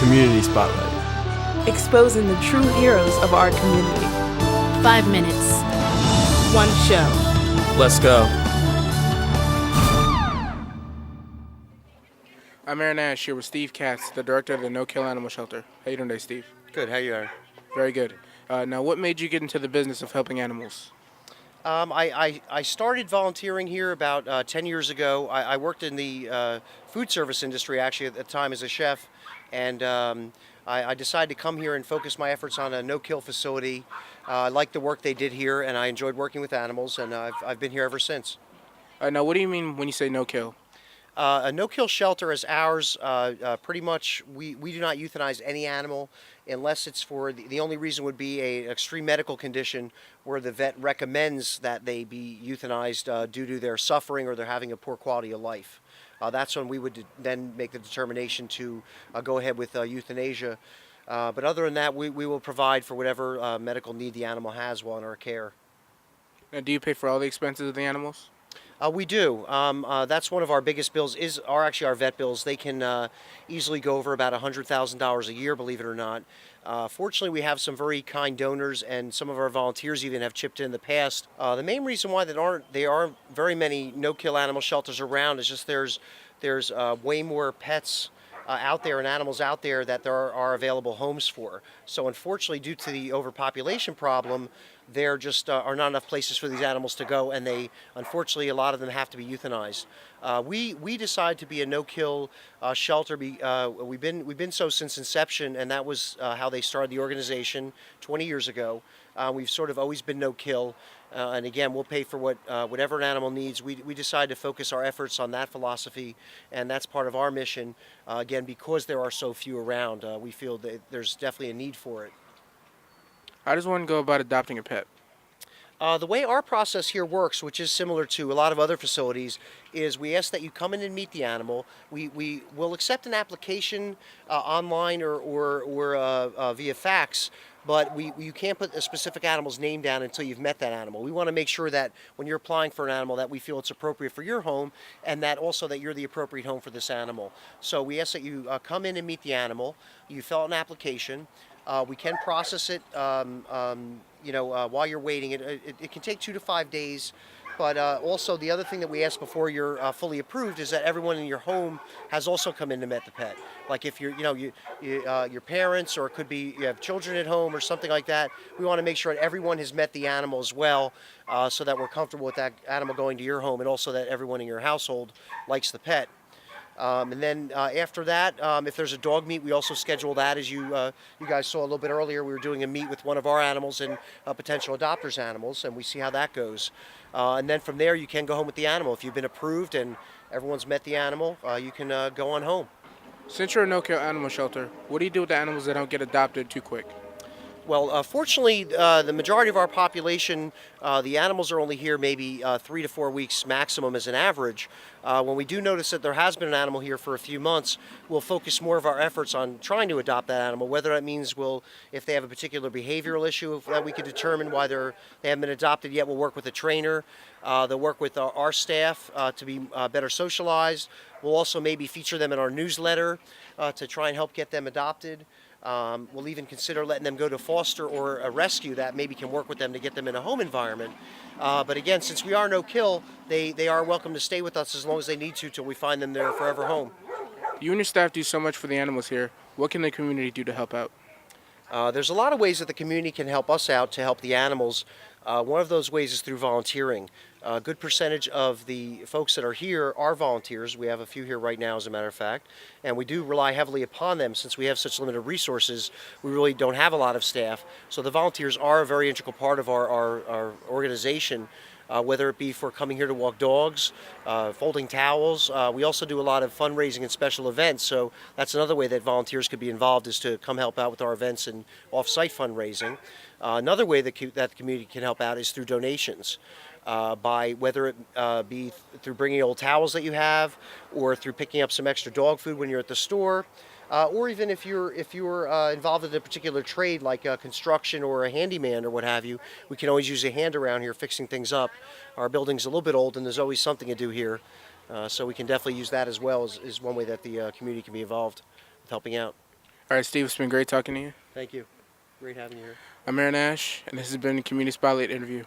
Community Spotlight. Exposing the true heroes of our community. 5 minutes. One show. Let's go. I'm Aaron Ash here with Steve Katz, the director of the No Kill Animal Shelter. How you doing today, Steve? Good. How you are? Very good. Now, what made you get into the business of helping animals? I started volunteering here about 10 years ago. I worked in the food service industry actually at the time as a chef, and I decided to come here and focus my efforts on a no-kill facility. I liked the work they did here, and I enjoyed working with animals, and I've been here ever since. Now, what do you mean when you say no kill? A no-kill shelter as ours, pretty much we do not euthanize any animal unless it's for the only reason would be an extreme medical condition where the vet recommends that they be euthanized due to their suffering or they're having a poor quality of life. That's when we would then make the determination to go ahead with euthanasia. But other than that, we will provide for whatever medical need the animal has while in our care. Now, do you pay for all the expenses of the animals? We do. That's one of our biggest bills. Are actually our vet bills. They can easily go over about $100,000 a year, believe it or not. Fortunately, we have some very kind donors, and some of our volunteers even have chipped in the past. The main reason why there aren't very many no-kill animal shelters around is just there's way more pets out there and animals out there that there are available homes for. So unfortunately, due to the overpopulation problem, there just are not enough places for these animals to go, and unfortunately, a lot of them have to be euthanized. We decided to be a no-kill shelter. We've been so since inception, and that was how they started the organization 20 years ago. We've sort of always been no-kill, and again, we'll pay for whatever an animal needs. We decided to focus our efforts on that philosophy, and that's part of our mission. Again, because there are so few around, we feel that there's definitely a need for it. How does one go about adopting a pet? The way our process here works, which is similar to a lot of other facilities, is we ask that you come in and meet the animal. We will accept an application online or via fax, but you can't put a specific animal's name down until you've met that animal. We want to make sure that when you're applying for an animal that we feel it's appropriate for your home, and that also that you're the appropriate home for this animal. So we ask that you come in and meet the animal. You fill out an application. We can process it, while you're waiting. It can take 2 to 5 days. But also the other thing that we ask before you're fully approved is that everyone in your home has also come in to met the pet. Like if your parents, or it could be you have children at home or something like that, we want to make sure that everyone has met the animal as well, so that we're comfortable with that animal going to your home, and also that everyone in your household likes the pet. And then after that, if there's a dog meet, we also schedule that. As you guys saw a little bit earlier, we were doing a meet with one of our animals and potential adopters' animals, and we see how that goes. And then from there, you can go home with the animal. If you've been approved and everyone's met the animal, you can go on home. Since you're a no-kill animal shelter, what do you do with the animals that don't get adopted too quick? Well, fortunately, the majority of our population, the animals are only here maybe 3 to 4 weeks maximum as an average. When we do notice that there has been an animal here for a few months, we'll focus more of our efforts on trying to adopt that animal, whether that means if they have a particular behavioral issue that we could determine why they haven't been adopted yet, we'll work with a trainer. They'll work with our staff to be better socialized. We'll also maybe feature them in our newsletter to try and help get them adopted. We'll even consider letting them go to foster or a rescue that maybe can work with them to get them in a home environment. But again, since we are no-kill, they are welcome to stay with us as long as they need to till we find them their forever home. You and your staff do so much for the animals here. What can the community do to help out? There's a lot of ways that the community can help us out to help the animals. One of those ways is through volunteering. A good percentage of the folks that are here are volunteers. We have a few here right now, as a matter of fact, and we do rely heavily upon them. Since we have such limited resources, we really don't have a lot of staff. So the volunteers are a very integral part of our organization, whether it be for coming here to walk dogs, folding towels. We also do a lot of fundraising and special events, so that's another way that volunteers could be involved, is to come help out with our events and off-site fundraising. Another way that the community can help out is through donations. By whether it be through bringing old towels that you have, or through picking up some extra dog food when you're at the store, or even if you're involved in a particular trade like construction or a handyman or what have you, we can always use a hand around here fixing things up. Our building's a little bit old and there's always something to do here, so we can definitely use that as well as one way that the community can be involved with helping out. All right, Steve, it's been great talking to you. Thank you. Great having you here. I'm Aaron Ash, and this has been a Community Spotlight interview.